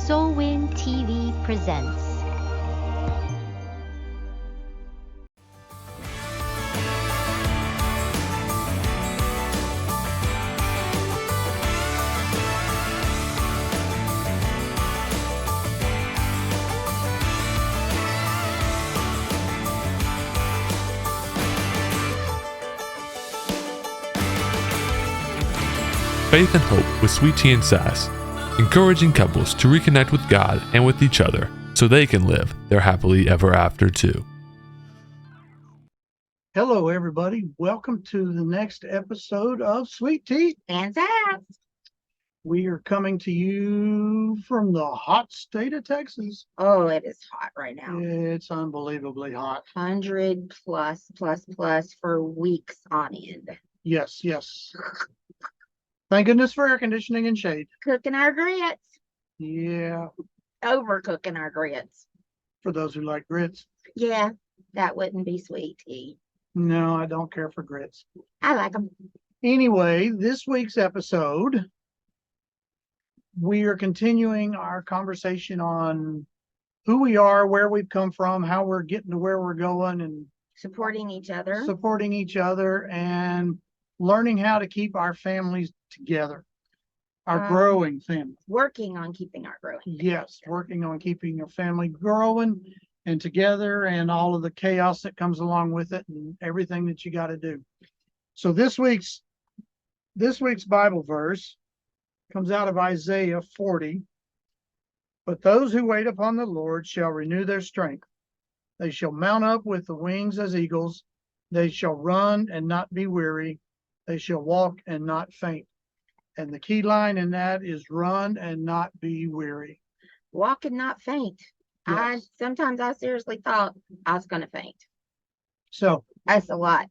Soulwind TV presents. Faith and Hope with Sweet Tea and Sass, encouraging couples to reconnect with God and with each other so they can live their happily ever after too. Hello, everybody. Welcome to the next episode of Sweet Tea and Sass. We are coming to you from the hot state of Texas. Oh, it is hot right now. It's unbelievably hot. 100 plus for weeks on end. Yes. Thank goodness for air conditioning and shade. Cooking our grits. Yeah. Overcooking our grits. For those who like grits. Yeah, that wouldn't be sweet tea. No, I don't care for grits. I like them. Anyway, this week's episode, we are continuing our conversation on who we are, where we've come from, how we're getting to where we're going, and supporting each other. And learning how to keep our families together, our growing family. Working on keeping our growing. Yes, working on keeping your family growing and together, and all of the chaos that comes along with it, and everything that you got to do. So this week's Bible verse comes out of Isaiah 40. But those who wait upon the Lord shall renew their strength. They shall mount up with the wings as eagles. They shall run and not be weary. They shall walk and not faint. And the key line in that is run and not be weary. Walk and not faint. Yes. Sometimes I seriously thought I was going to faint. So that's a lot.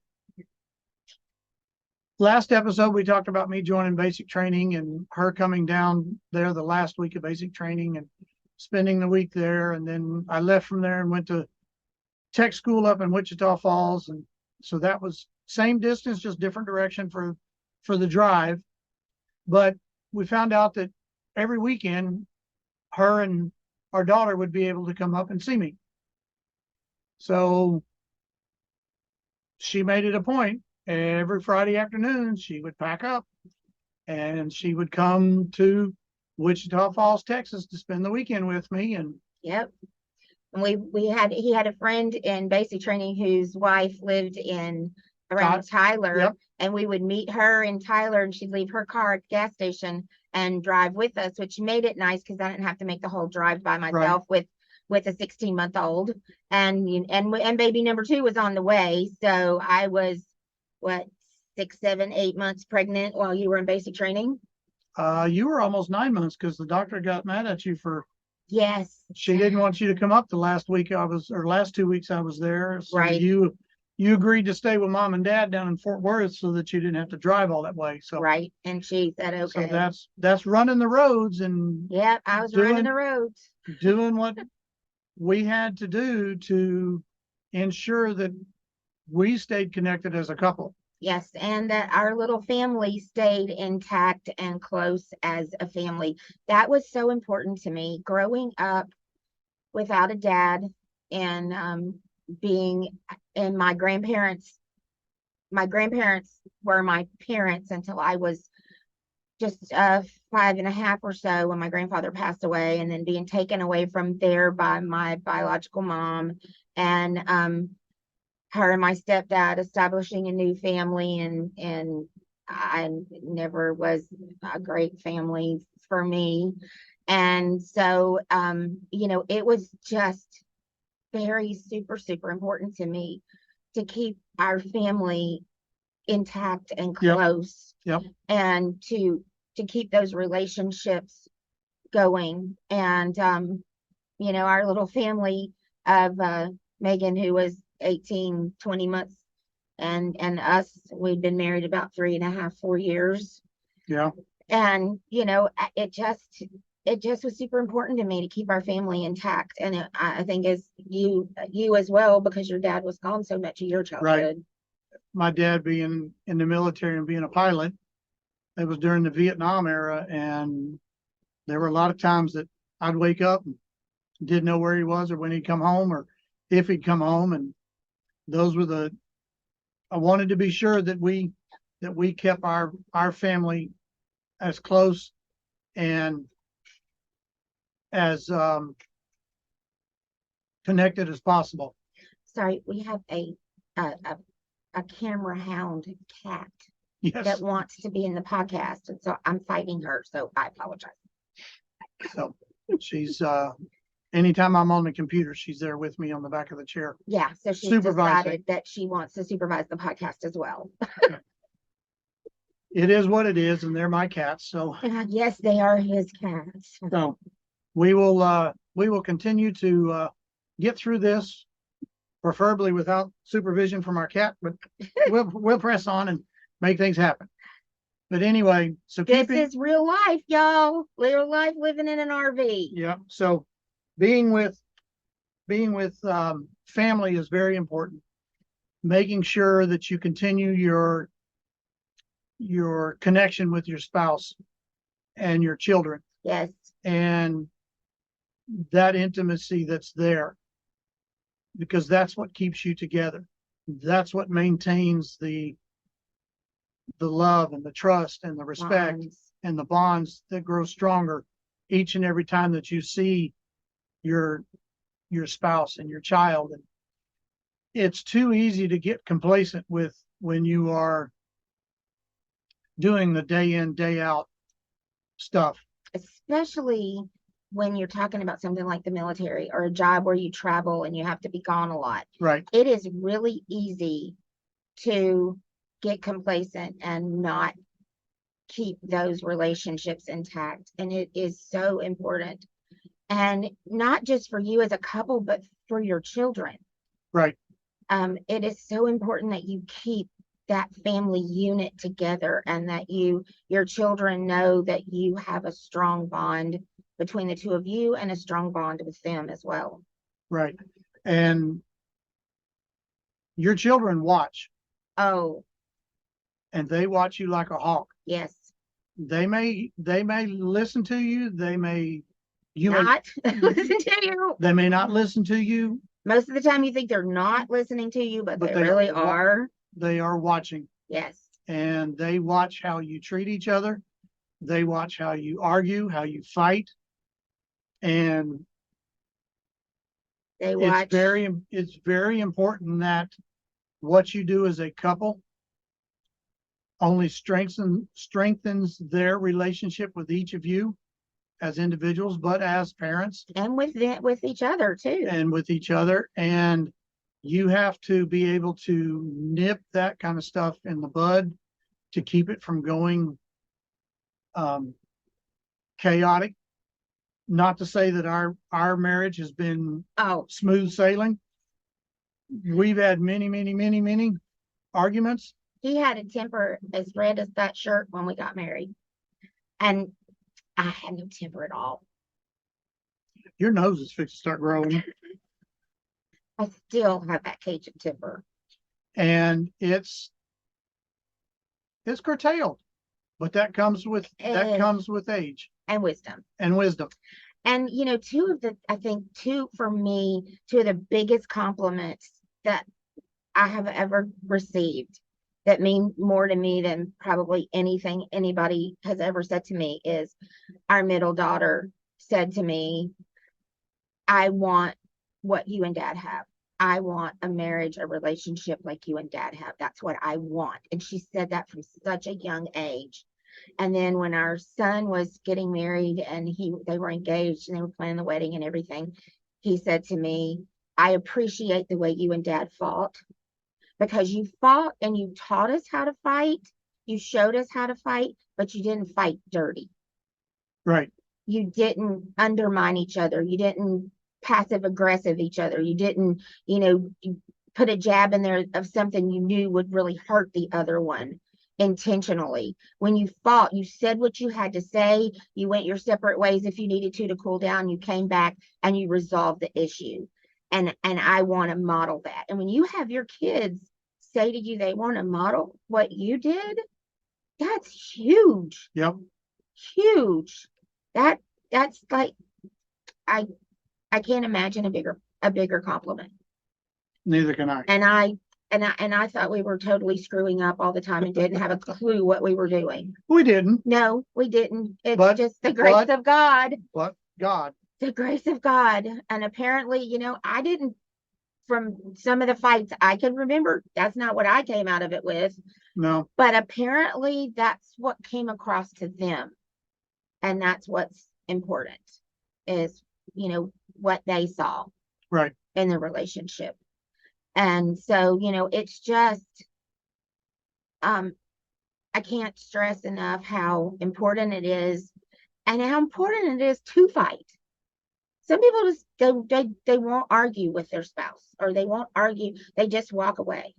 Last episode, we talked about me joining basic training and her coming down there the last week of basic training and spending the week there. And then I left from there and went to tech school up in Wichita Falls. And so that was same distance, just different direction for the drive. But we found out that every weekend, her and our daughter would be able to come up and see me. So she made it a point. Every Friday afternoon, she would pack up and she would come to Wichita Falls, Texas to spend the weekend with me. And yep. And he had a friend in basic training whose wife lived around Tyler. Yep. And we would meet her in Tyler, and she'd leave her car at the gas station and drive with us, which made it nice because I didn't have to make the whole drive by myself with a 16-month-old. And baby number 2 was on the way. So I was 6, 7, 8 months pregnant while you were in basic training. You were almost 9 months because the doctor got mad at you for. Yes. She didn't want you to come up the last 2 weeks I was there. So right. You agreed to stay with mom and dad down in Fort Worth so that you didn't have to drive all that way. So right. And she said, okay. So that's running the roads and. Yep, I was running the roads. Doing what we had to do to ensure that we stayed connected as a couple. Yes, and that our little family stayed intact and close as a family. That was so important to me. Growing up without a dad and being in my grandparents were my parents until I was just 5.5 or so when my grandfather passed away, and then being taken away from there by my biological mom, and her and my stepdad establishing a new family, and I never was a great family for me. And so it was just very super important to me to keep our family intact and close. Yep. And to keep those relationships going. And our little family of Megan, who was 18, 20 months, and us, we'd been married about 3.5, 4 years. Yeah. And it just was super important to me to keep our family intact. And I think as you as well, because your dad was gone so much of your childhood. Right. My dad being in the military and being a pilot, it was during the Vietnam era, and there were a lot of times that I'd wake up and didn't know where he was or when he'd come home or if he'd come home. And those were I wanted to be sure that we kept our family as close and as connected as possible. Sorry, we have a camera hound cat Yes. that wants to be in the podcast, and so I'm fighting her, so I apologize. So she's anytime I'm on the computer, she's there with me on the back of the chair. Yeah, so she's Supervising. decided that she wants to supervise the podcast as well. It is what it is, and they're my cats. So Yes, they are his cats. so we will continue to get through this, preferably without supervision from our cat, but we'll press on and make things happen. But anyway, so This is real life, y'all. Real life living in an RV. yeah. So being with family is very important. Making sure that you continue your connection with your spouse and your children Yes. and that intimacy that's there, because that's what keeps you together. That's what maintains the love and the trust and the respect Bonds. and the bonds that grow stronger each and every time that you see your spouse and your child. And it's too easy to get complacent with when you are doing the day in, day out stuff. Especially when you're talking about something like the military or a job where you travel and you have to be gone a lot. Right. It is really easy to get complacent and not keep those relationships intact. And it is so important. And not just for you as a couple, but for your children. Right. It is so important that you keep that family unit together and that your children know that you have a strong bond between the two of you and a strong bond with them as well. Right. And your children watch. Oh, and they watch you like a hawk. yes. They may listen to you. They may Not listen to you. They may not listen to you. Most of the time you think they're not listening to you, but they they really are. They are watching. Yes. And they watch how you treat each other. They watch how you argue, how you fight. And they watch. It's very important that what you do as a couple only strengthens their relationship with each of you as individuals, but as parents. And with each other too. And with each other. And you have to be able to nip that kind of stuff in the bud to keep it from going chaotic. Not to say that our marriage has been smooth sailing. We've had many arguments. He had a temper as red as that shirt when we got married. And I had no temper at all. Your nose is fixed to start growing. I still have that Cajun temper. And it's curtailed. But that comes with age. And wisdom. And wisdom. And two of the biggest compliments that I have ever received that mean more to me than probably anything anybody has ever said to me is our middle daughter said to me, I want what you and Dad have. I want a marriage, a relationship like you and Dad have. That's what I want. And she said that from such a young age. And then when our son was getting married and they were engaged and they were planning the wedding and everything, he said to me, I appreciate the way you and Dad fought, because you fought and you taught us how to fight. You showed us how to fight, but you didn't fight dirty. Right. You didn't undermine each other. You didn't passive aggressive each other. You didn't, you put a jab in there of something you knew would really hurt the other one intentionally. When you fought, you said what you had to say. You went your separate ways if you needed to cool down. You came back and you resolved the issue. And I want to model that. And when you have your kids say to you they want to model what you did, that's huge. Yep. Huge. That's like I can't imagine a bigger compliment. Neither can I. And I thought we were totally screwing up all the time and didn't have a clue what we were doing. We didn't, No, we didn't. It's But- just the grace of God. but God, The grace of God. And apparently, I didn't, from some of the fights I can remember, that's not what I came out of it with. no, But apparently that's what came across to them. And that's what's important is, what they saw right. in the relationship. And so, it's just, I can't stress enough how important it is and how important it is to fight. Some people just they won't argue with their spouse, or they won't argue, they just walk away.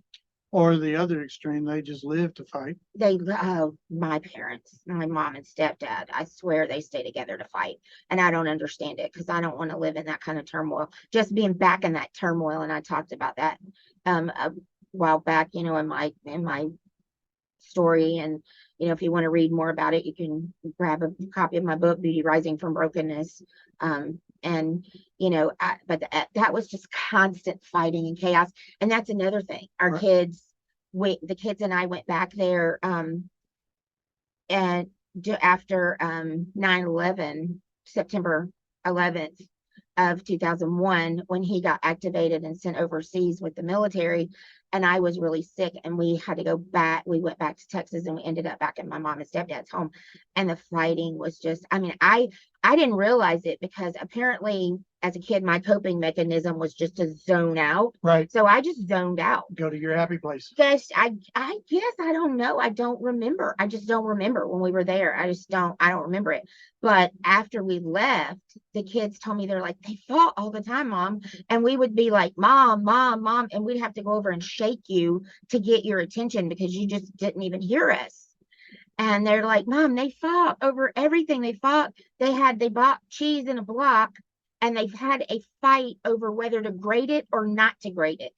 Or the other extreme, they just live to fight. My parents, my mom and stepdad, I swear they stay together to fight. And I don't understand it because I don't want to live in that kind of turmoil. Just being back in that turmoil, and I talked about that a while back, in my story. And if you want to read more about it, you can grab a copy of my book, Beauty Rising from Brokenness. But that was just constant fighting and chaos. And that's another thing. Our Right. kids, the kids and I went back there and after 9/11, September 11th of 2001, when he got activated and sent overseas with the military. And I was really sick, and we had to go back. We went back to Texas, and we ended up back in my mom and stepdad's home. And the fighting was just, I didn't realize it because apparently as a kid, my coping mechanism was just to zone out. Right. So I just zoned out. Go to your happy place. Guess I guess I don't know. I don't remember. I just don't remember when we were there. I don't remember it. But after we left, the kids told me, they're like, they fought all the time, Mom. And we would be like, Mom, Mom, Mom. And we'd have to go over and shake you to get your attention because you just didn't even hear us. And they're like, Mom, they fought over everything. They fought. They bought cheese in a block, and they've had a fight over whether to grate it or not to grate it.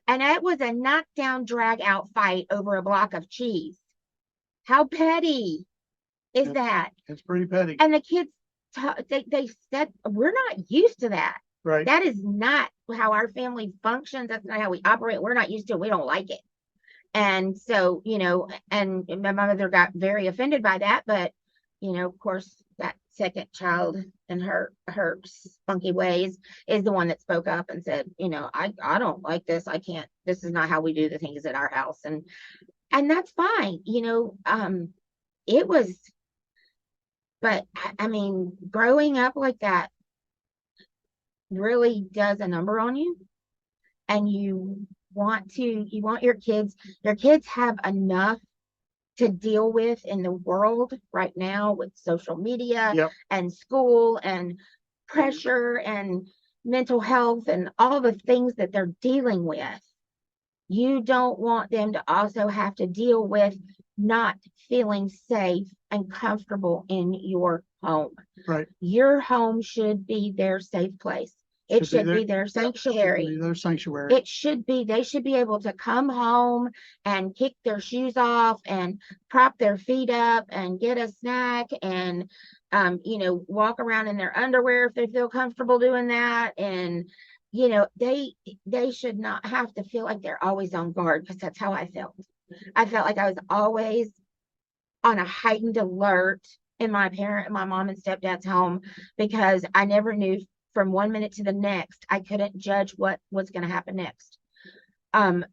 And it was a knockdown, drag out fight over a block of cheese. How petty is that? It's pretty petty. And the kids, they said, we're not used to that. Right. That is not how our family functions. That's not how we operate. We're not used to it. We don't like it. And so, and my mother got very offended by that. But, of course, that second child in her spunky ways is the one that spoke up and said, I don't like this. I can't, this is not how we do the things at our house. And that's fine. It was, but growing up like that really does a number on you. And you want your kids have enough to deal with in the world right now with social media. Yep. And school and pressure and mental health and all the things that they're dealing with. You don't want them to also have to deal with not feeling safe and comfortable in your home. Right. Your home should be their safe place. It should be their sanctuary. Should be their sanctuary. It should be, they should be able to come home and kick their shoes off and prop their feet up and get a snack and, walk around in their underwear if they feel comfortable doing that. And, they should not have to feel like they're always on guard, because that's how I felt. I felt like I was always on a heightened alert in my mom and stepdad's home, because I never knew from one minute to the next. I couldn't judge what was going to happen next. One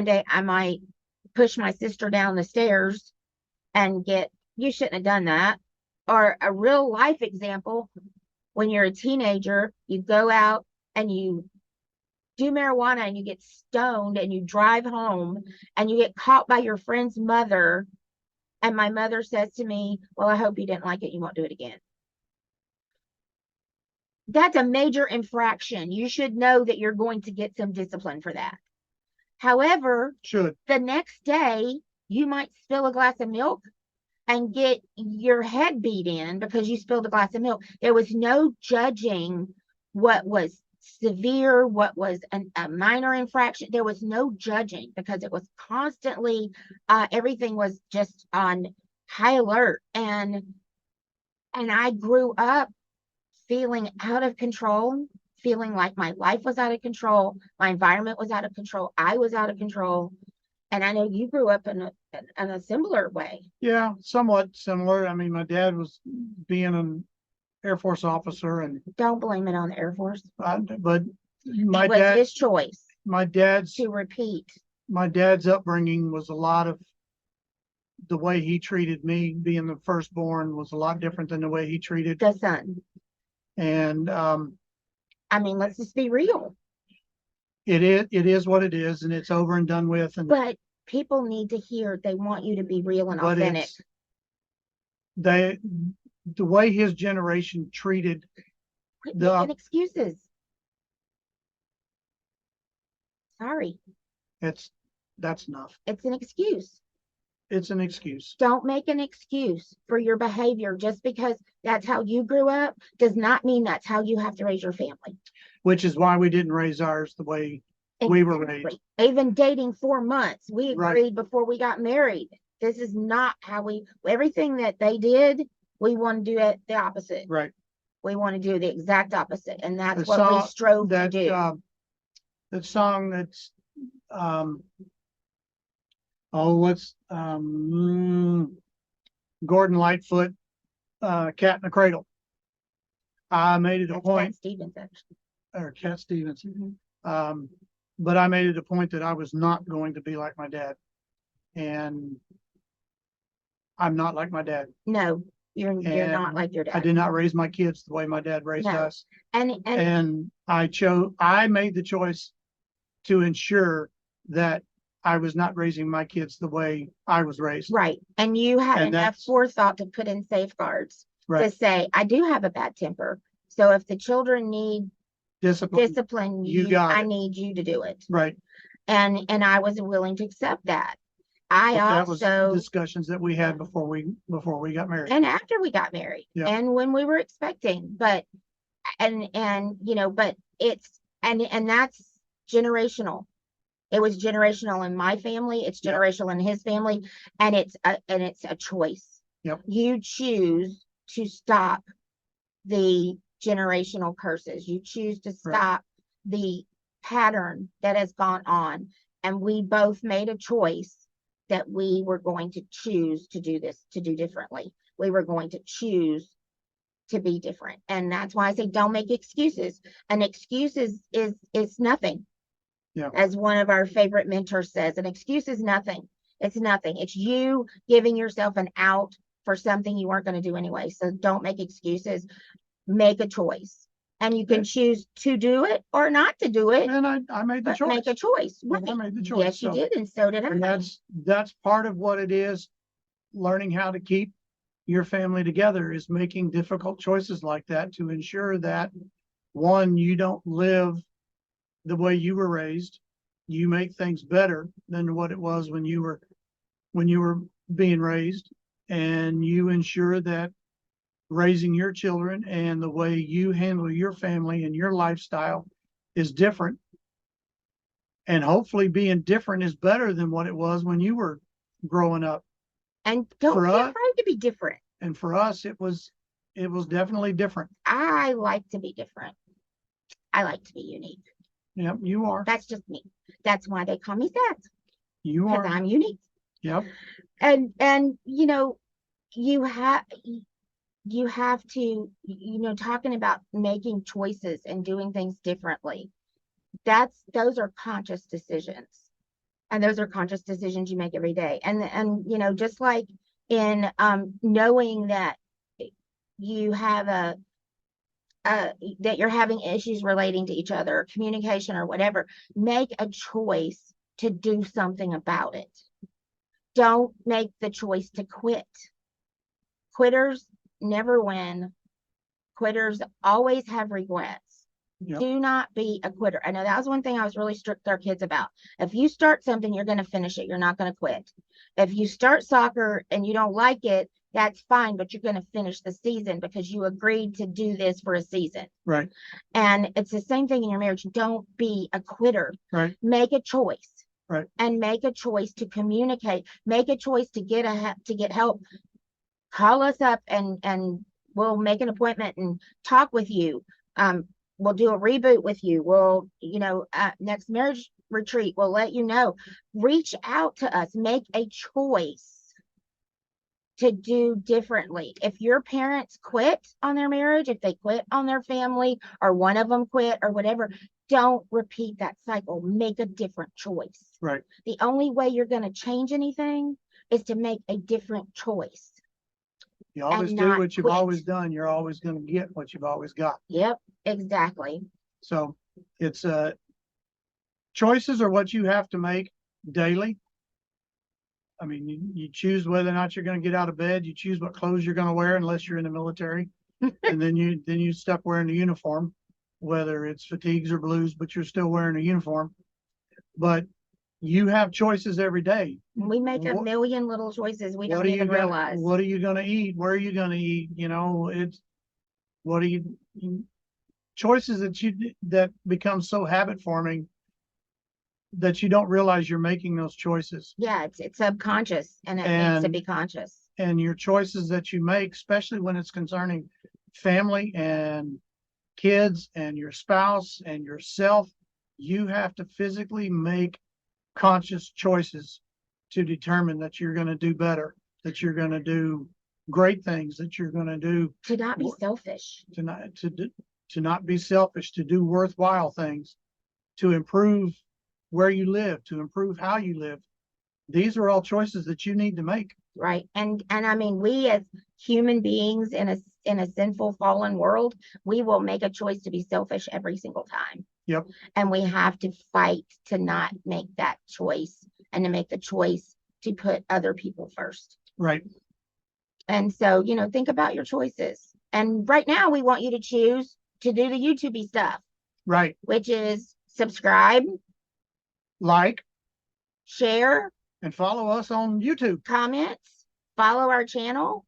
day I might push my sister down the stairs and you shouldn't have done that. Or a real life example, when you're a teenager, you go out and you do marijuana and you get stoned and you drive home and you get caught by your friend's mother. And my mother says to me, well, I hope you didn't like it. You won't do it again. That's a major infraction. You should know that you're going to get some discipline for that. However, the next day you might spill a glass of milk and get your head beat in because you spilled a glass of milk. There was no judging what was severe, what was a minor infraction. There was no judging because it was constantly, everything was just on high alert. And I grew up feeling out of control, feeling like my life was out of control, my environment was out of control, I was out of control. And I know you grew up in a similar way. Yeah, somewhat similar. I mean, my dad was being an Air Force officer, and Don't blame it on the Air Force. but my It was dad, his choice my dad's to repeat. my dad's upbringing was a lot of the way he treated me. Being the firstborn was a lot different than the way he treated. The son. And I mean, let's just be real. it is what it is, and it's over and done with. And But people need to hear, they want you to be real and but authentic. it's the way his generation treated Quit the making excuses. Sorry, that's enough. it's an excuse. It's an excuse. Don't make an excuse for your behavior. Just because that's how you grew up does not mean that's how you have to raise your family. Which is why we didn't raise ours the way we were raised. Exactly. Even dating 4 months, we Right. agreed before we got married. This is not how everything that they did, we want to do it the opposite. Right. We want to do the exact opposite. And that's The what we song strove to that do. that song that's what's Gordon Lightfoot, Cat in the Cradle. I made it a That's point, Cat Stevens, actually. or Cat Stevens. Mhm. But I made it a point that I was not going to be like my dad, and I'm not like my dad. No, you're And not like your dad. I did not raise my kids the way my dad raised No. us, And and I made the choice to ensure that I was not raising my kids the way I was raised. right. And you had And enough that's- forethought to put in safeguards to Right. say, I do have a bad temper. So if the children need Discipline. discipline, You got I it. need you to do it. Right. And I was willing to accept that. I But that was also, discussions that we had before we got married. and after we got married, Yeah. and when we were expecting, but but it's and that's generational. It was generational in my family, it's Yep. generational in his family, and it's a choice. Yep. You choose to stop the generational curses. You choose to Right. stop the pattern that has gone on. And we both made a choice that we were going to choose to do this, to do differently. We were going to choose to be different. And that's why I say don't make excuses. An excuse is nothing. Yeah. As one of our favorite mentors says, an excuse is nothing. It's nothing. It's you giving yourself an out for something you weren't going to do anyway. So don't make excuses. Make a choice. And you can choose to do it or not to do it, And I made the but choice. make a choice. And I Right. made the choice. Yes, you So- did, and so did And I. that's part of what it is. Learning how to keep your family together is making difficult choices like that to ensure that, one, you don't live the way you were raised. You make things better than what it was when you were being raised, and you ensure that raising your children and the way you handle your family and your lifestyle is different. And hopefully being different is better than what it was when you were growing up. And don't for be us- afraid to be different. And for us, it was definitely different. I like to be different. I like to be unique. Yep, you are. That's just me. That's why they call me Seth, You because are. I'm unique. Yep. And you have to, talking about making choices and doing things differently. Those are conscious decisions. And those are conscious decisions you make every day. And just like in knowing that you have that you're having issues relating to each other, communication or whatever, make a choice to do something about it. Don't make the choice to quit. Quitters never win. Quitters always have regrets. Yep. Do not be a quitter. I know that was one thing I was really strict with our kids about. If you start something, you're going to finish it. You're not going to quit. If you start soccer and you don't like it, that's fine, but you're going to finish the season because you agreed to do this for a season. Right. And it's the same thing in your marriage. Don't be a quitter. Right. Make a choice. Right. And make a choice to communicate. Make a choice to get help. Call us up and we'll make an appointment and talk with you. We'll do a reboot with you. We'll, next marriage retreat, we'll let you know. Reach out to us, make a choice to do differently. If your parents quit on their marriage, if they quit on their family, or one of them quit or whatever, don't repeat that cycle. Make a different choice. Right. The only way you're going to change anything is to make a different choice. You always do what you've always done. You're always going to get what you've always got. Yep, exactly. So it's choices are what you have to make daily. I mean, you choose whether or not you're going to get out of bed. You choose what clothes you're going to wear, unless you're in the military, and then you stop wearing the uniform, whether it's fatigues or blues, but you're still wearing a uniform. But you have choices every day. We make a million little choices we don't even realize. What are you going to eat? Where are you going to eat? Choices that become so habit forming that you don't realize you're making those choices. Yeah, it's subconscious, and it needs to be conscious. And your choices that you make, especially when it's concerning family and kids and your spouse and yourself, you have to physically make conscious choices to determine that you're going to do better, that you're going to do great things, that you're going to do to not be selfish, to not be selfish, to do worthwhile things, to improve where you live, to improve how you live. These are all choices that you need to make. Right. And I mean, we as human beings in a sinful, fallen world, we will make a choice to be selfish every single time. Yep. And we have to fight to not make that choice, and to make the choice to put other people first. Right. And so, think about your choices. And right now we want you to choose to do the YouTube stuff. Right. Which is subscribe, like, share, and follow us on YouTube. Comments, follow our channel.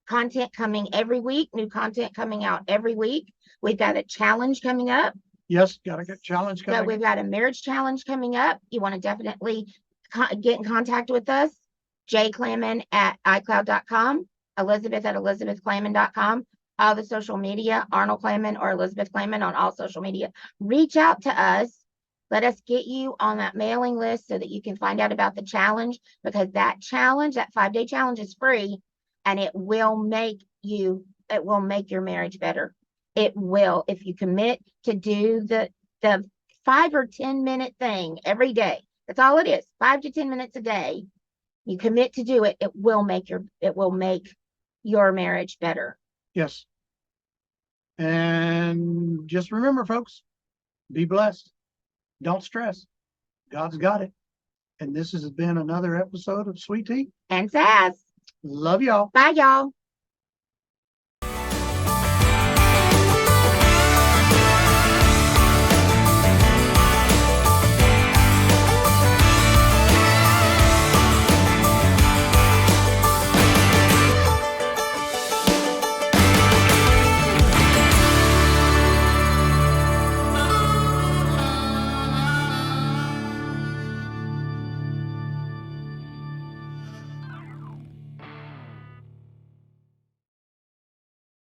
Content coming every week, new content coming out every week. We've got a challenge coming up. Yes, got a challenge coming. So we've got a marriage challenge coming up. You want to definitely get in contact with us. jclamon@icloud.com, Elizabeth@elizabethclamon.com. All the social media, Arnold Clamon or Elizabeth Clamon on all social media. Reach out to us. Let us get you on that mailing list so that you can find out about the challenge, because that challenge, that 5-day challenge, is free, and it will make your marriage better. It will, if you commit to do the 5 or 10 minute thing every day. That's all it is. 5 to 10 minutes a day. You commit to do it. It will make your marriage better. Yes. And just remember, folks, be blessed. Don't stress. God's got it. And this has been another episode of Sweet Tea and Sass. Love y'all. Bye, y'all.